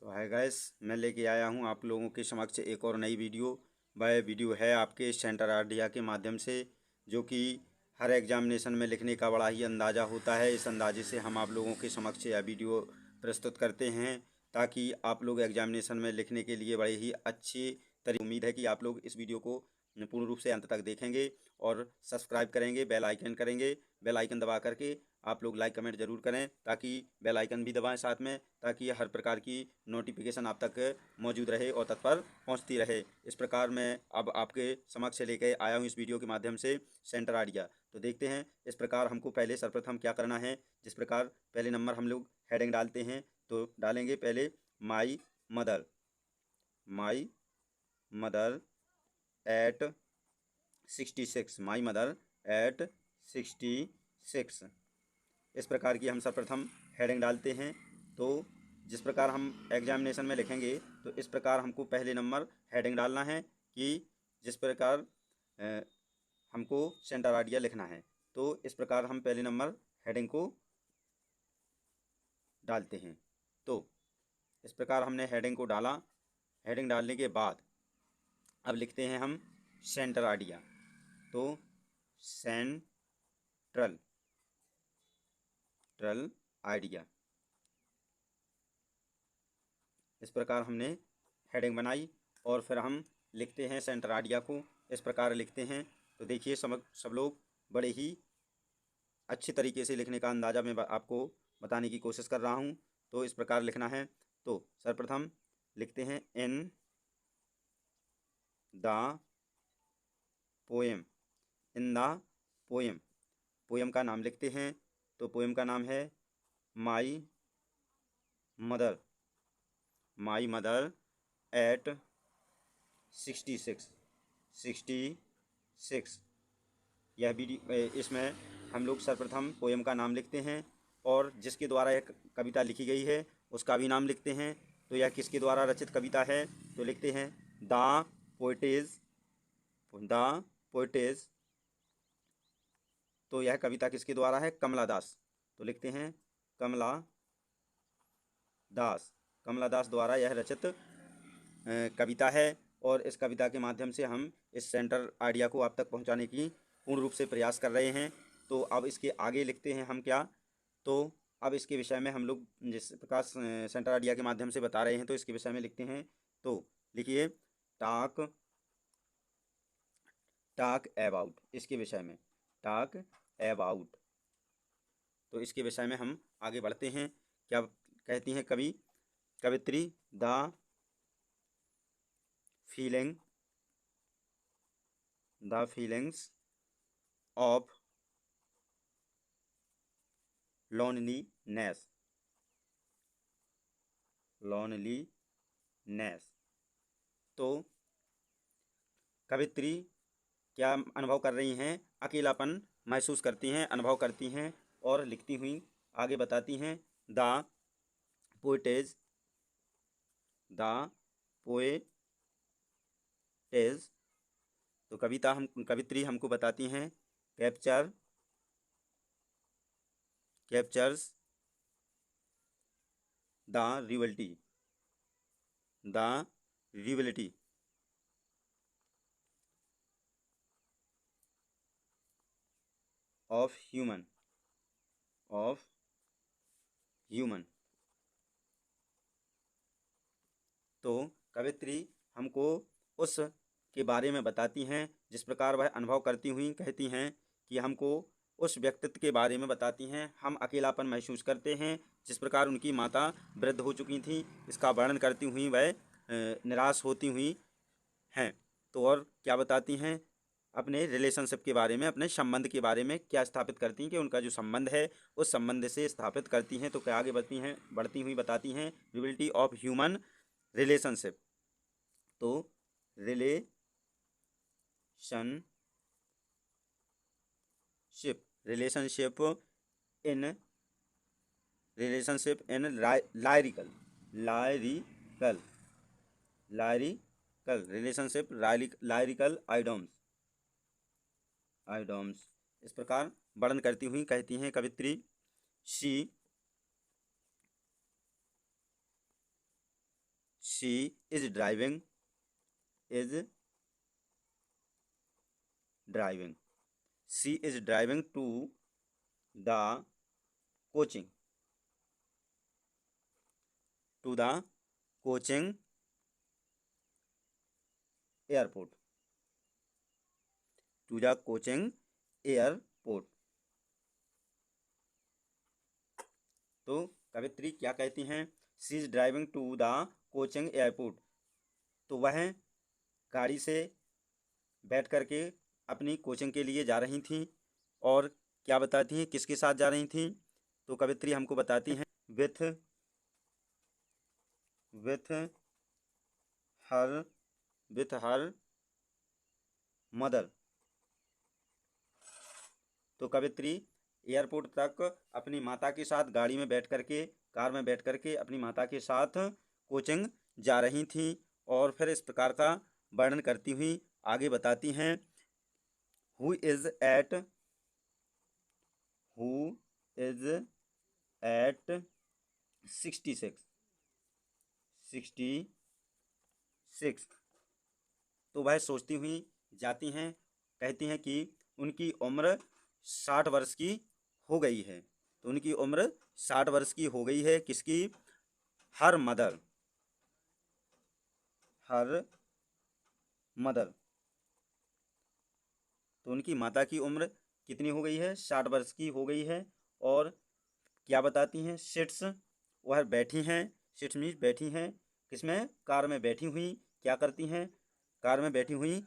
तो hi guys, मैं लेके आया हूँ आप लोगों के समक्ष एक और नई वीडियो। वह वीडियो है आपके सेंटर आइडिया के माध्यम से, जो कि हर एग्जामिनेशन में लिखने का बड़ा ही अंदाज़ा होता है। इस अंदाजे से हम आप लोगों के समक्ष यह वीडियो प्रस्तुत करते हैं ताकि आप लोग एग्जामिनेशन में लिखने के लिए बड़े ही अच्छी तरीके। उम्मीद है कि आप लोग इस वीडियो को पूर्ण रूप से अंत तक देखेंगे और सब्सक्राइब करेंगे, बेल आइकन करेंगे। बेल आइकन दबा करके आप लोग लाइक कमेंट ज़रूर करें, ताकि बेल आइकन भी दबाएं साथ में, ताकि हर प्रकार की नोटिफिकेशन आप तक मौजूद रहे और तत्पर पहुंचती रहे। इस प्रकार मैं अब आपके समक्ष लेके आया हूं इस वीडियो के माध्यम से सेंटर आइडिया। तो देखते हैं इस प्रकार हमको पहले सर्वप्रथम क्या करना है। जिस प्रकार पहले नंबर हम लोग हेडिंग डालते हैं, तो डालेंगे पहले my mother. My mother eight 66। My mother eight 66। इस प्रकार की हम सर्वप्रथम हेडिंग डालते हैं। तो जिस प्रकार हम एग्जामिनेशन में लिखेंगे, तो इस प्रकार हमको पहले नंबर हेडिंग डालना है कि जिस प्रकार हमको सेंटर आइडिया लिखना है। तो इस प्रकार हम पहले नंबर हेडिंग को डालते हैं। तो इस प्रकार हमने हेडिंग को डाला। हेडिंग डालने के बाद अब लिखते हैं हम सेंटर आइडिया। तो सेंट्रल आइडिया। इस प्रकार हमने हेडिंग बनाई और फिर हम लिखते हैं सेंटर आइडिया को। इस प्रकार लिखते हैं। तो देखिए सब लोग बड़े ही अच्छी तरीके से लिखने का अंदाज़ा मैं आपको बताने की कोशिश कर रहा हूँ। तो इस प्रकार लिखना है। तो सर्वप्रथम लिखते हैं in the poem. In the poem. Poem का नाम लिखते हैं। तो पोएम का नाम है my mother. My mother eight 66। यह वीडियो इसमें हम लोग सर्वप्रथम पोएम का नाम लिखते हैं और जिसके द्वारा एक कविता लिखी गई है उसका भी नाम लिखते हैं। तो यह किसके द्वारा रचित कविता है, तो लिखते हैं द पोएटेज। तो यह कविता किसके द्वारा है, कमला दास। तो लिखते हैं कमला दास द्वारा यह रचित कविता है। और इस कविता के माध्यम से हम इस सेंटर आइडिया को आप तक पहुंचाने की पूर्ण रूप से प्रयास कर रहे हैं। तो अब इसके आगे लिखते हैं हम क्या, तो अब इसके विषय में हम लोग जिस प्रकार सेंटर आइडिया के माध्यम से बता रहे हैं, तो इसके विषय में लिखते हैं। तो लिखिए टॉक अबाउट। इसके विषय में टॉक अबाउट। तो इसके विषय में हम आगे बढ़ते हैं। क्या कहती हैं कवित्री, द फीलिंग्स ऑफ लोनलीनेस। तो कवित्री क्या अनुभव कर रही हैं, अकेलापन महसूस करती हैं, अनुभव करती हैं और लिखती हुई आगे बताती हैं द पोएटेज। तो कवित्री हमको बताती हैं captures the reality of human. तो कवित्री हमको उस के बारे में बताती हैं जिस प्रकार वह अनुभव करती हुई कहती हैं कि हमको उस व्यक्तित्व के बारे में बताती हैं। हम अकेलापन महसूस करते हैं, जिस प्रकार उनकी माता वृद्ध हो चुकी थी, इसका वर्णन करती हुई वह निराश होती हुई हैं। तो और क्या बताती हैं, अपने रिलेशनशिप के बारे में, अपने संबंध के बारे में क्या स्थापित करती हैं कि उनका जो संबंध है उस संबंध से स्थापित करती हैं। तो क्या आगे बढ़ती हुई बताती हैं रियलिटी ऑफ ह्यूमन रिलेशनशिप। तो रिलेशनशिप इन लाइरिकल आइडम्स। इस प्रकार वर्णन करती हुई कहती हैं कवित्री, she she is driving, is driving, she is driving to the coaching, to the coaching airport, to the coaching airport. तो कवित्री क्या कहती हैं? She is driving to the coaching airport. तो वह गाड़ी से बैठ करके अपनी कोचिंग के लिए जा रही थी। और क्या बताती हैं किसके साथ जा रही थी? तो कवित्री हमको बताती हैं विथ हर मदर। तो कवित्री एयरपोर्ट तक अपनी माता के साथ गाड़ी में बैठ करके, कार में बैठ करके अपनी माता के साथ कोचिंग जा रही थी। और फिर इस प्रकार का वर्णन करती हुई आगे बताती हैं, हु इज एट 66। तो वह सोचती हुई जाती हैं, कहती हैं कि उनकी उम्र 60 वर्ष की हो गई है। तो उनकी उम्र 60 वर्ष की हो गई है। किसकी? हर मदर, तो उनकी माता की उम्र कितनी हो गई है? 60 वर्ष की हो गई है। और क्या बताती हैं? सिट्स, वह बैठी हैं, सिट्स मीन्स बैठी हैं, किसमें? कार में बैठी हुई। क्या करती हैं? कार में बैठी हुई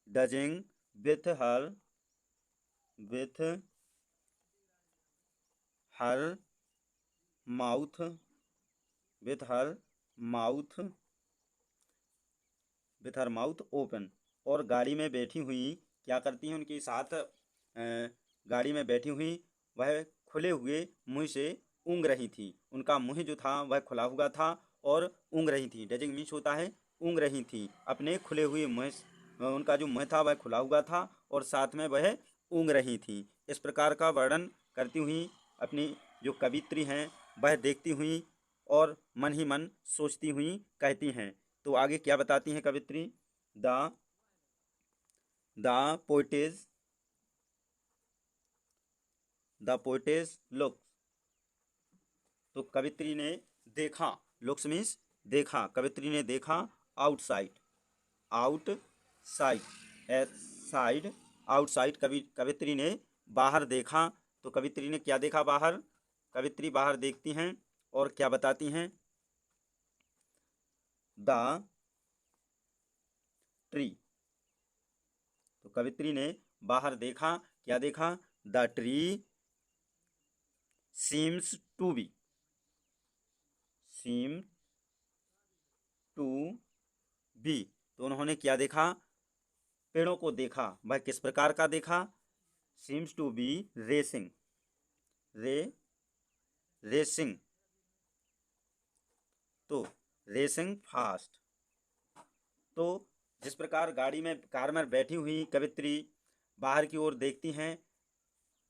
dodging with her mouth open. और गाड़ी में बैठी हुई क्या करती हैं? उनके साथ गाड़ी में बैठी हुई वह खुले हुए मुंह से ऊँग रही थी। उनका मुंह जो था वह खुला हुआ था और ऊँग रही थी। डजिंग मीन्स होता है ऊँग रही थी। अपने खुले हुए मुँह, उनका जो मुँह था वह खुला हुआ था और साथ में वह ऊँग रही थी। इस प्रकार का वर्णन करती हुई अपनी जो कवित्री हैं वह देखती हुई और मन ही मन सोचती हुई कहती हैं। तो आगे क्या बताती हैं कवित्री? The पोइटेज look. तो कवित्री ने देखा, लुक्स मीन्स देखा, कवित्री ने देखा आउटसाइड कवित्री ने बाहर देखा। तो कवित्री ने क्या देखा बाहर? कवित्री बाहर देखती हैं और क्या बताती हैं? The tree. तो कवित्री ने बाहर देखा, क्या देखा? The tree seems to be. तो उन्होंने क्या देखा? पेड़ों को देखा। वह किस प्रकार का देखा? सीम्स टू बी रेसिंग तो रेसिंग फास्ट। तो जिस प्रकार गाड़ी में, कार में बैठी हुई कवित्री बाहर की ओर देखती हैं,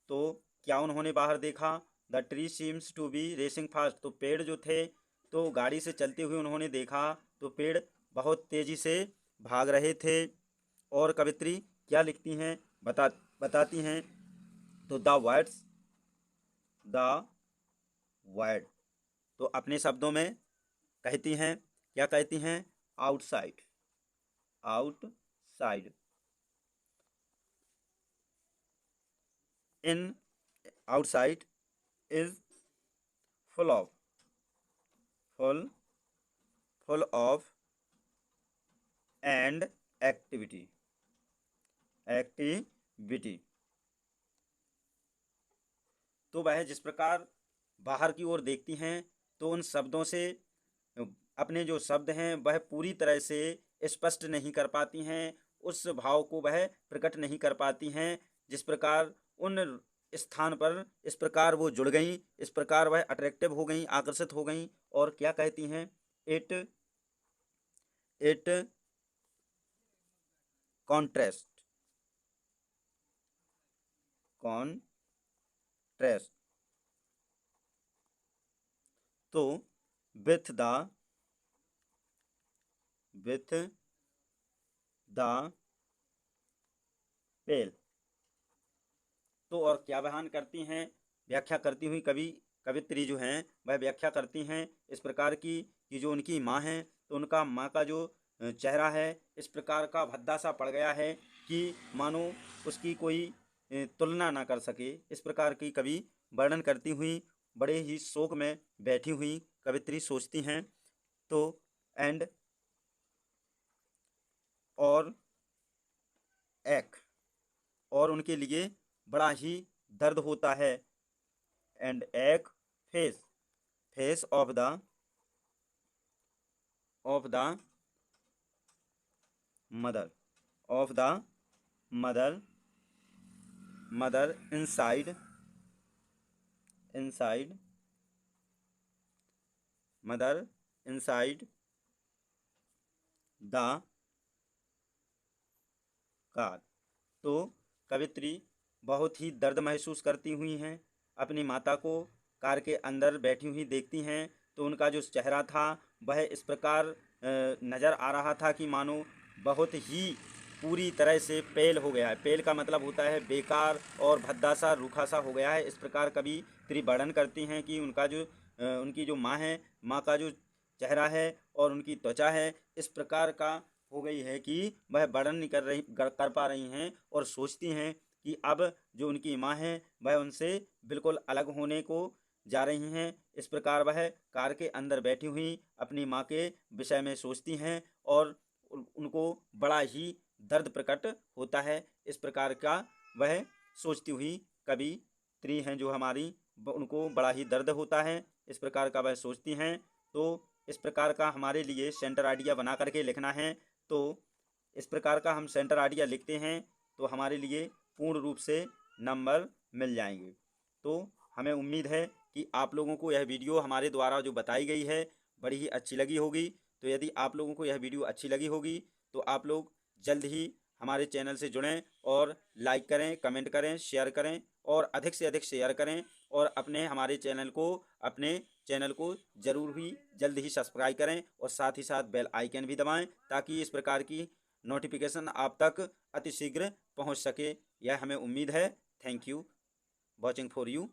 तो क्या उन्होंने बाहर देखा? The tree seems to be racing fast. तो पेड़ जो थे, तो गाड़ी से चलते हुए उन्होंने देखा तो पेड़ बहुत तेजी से भाग रहे थे। और कवित्री क्या लिखती हैं? बताती हैं, तो द वर्ड। तो अपने शब्दों में कहती हैं, क्या कहती हैं? Outside in outside is full of and activity. तो वह जिस प्रकार बाहर की ओर देखती हैं, तो उन शब्दों से अपने जो शब्द हैं वह पूरी तरह से स्पष्ट नहीं कर पाती हैं, उस भाव को वह प्रकट नहीं कर पाती हैं। जिस प्रकार उन स्थान पर इस प्रकार वो जुड़ गई, इस प्रकार वह अट्रैक्टिव हो गई, आकर्षित हो गई। और क्या कहती हैं? इट कॉन्ट्रेस्ट तो विथ द पेल। तो और क्या बयान करती हैं, व्याख्या करती हुई कवित्री जो हैं वह व्याख्या करती हैं इस प्रकार की कि जो उनकी माँ हैं तो उनका माँ का जो चेहरा है इस प्रकार का भद्दा सा पड़ गया है कि मानो उसकी कोई तुलना ना कर सके। इस प्रकार की कवि वर्णन करती हुई बड़े ही शोक में बैठी हुई कवित्री सोचती हैं। तो एंड और एक और उनके लिए बड़ा ही दर्द होता है। एंड एक face of the mother inside the car. तो कवित्री बहुत ही दर्द महसूस करती हुई हैं, अपनी माता को कार के अंदर बैठी हुई देखती हैं तो उनका जो चेहरा था वह इस प्रकार नज़र आ रहा था कि मानो बहुत ही पूरी तरह से पेल हो गया है। पेल का मतलब होता है बेकार और भद्दा सा रूखा सा हो गया है। इस प्रकार कवित्री वर्णन करती हैं कि उनकी जो माँ है, माँ का जो चेहरा है और उनकी त्वचा है इस प्रकार का हो गई है कि वह वर्णन नहीं कर पा रही हैं और सोचती हैं कि अब जो उनकी माँ है वह उनसे बिल्कुल अलग होने को जा रही हैं। इस प्रकार वह कार के अंदर बैठी हुई अपनी माँ के विषय में सोचती हैं और उनको बड़ा ही दर्द प्रकट होता है। इस प्रकार का वह सोचती हुई कवित्री हैं जो हमारी, उनको बड़ा ही दर्द होता है। इस प्रकार का वह सोचती हैं। तो इस प्रकार का हमारे लिए सेंटर आइडिया बना करके लिखना है। तो इस प्रकार का हम सेंटर आइडिया लिखते हैं तो हमारे लिए पूर्ण रूप से नंबर मिल जाएंगे। तो हमें उम्मीद है कि आप लोगों को यह वीडियो हमारे द्वारा जो बताई गई है बड़ी ही अच्छी लगी होगी। तो यदि आप लोगों को यह वीडियो अच्छी लगी होगी तो आप लोग जल्द ही हमारे चैनल से जुड़ें और लाइक करें, कमेंट करें, शेयर करें और अधिक से अधिक शेयर करें और अपने चैनल को ज़रूर ही जल्द ही सब्सक्राइब करें और साथ ही साथ बेल आइकन भी दबाएं ताकि इस प्रकार की नोटिफिकेशन आप तक अतिशीघ्र पहुंच सके। यह हमें उम्मीद है। Thank you watching for you.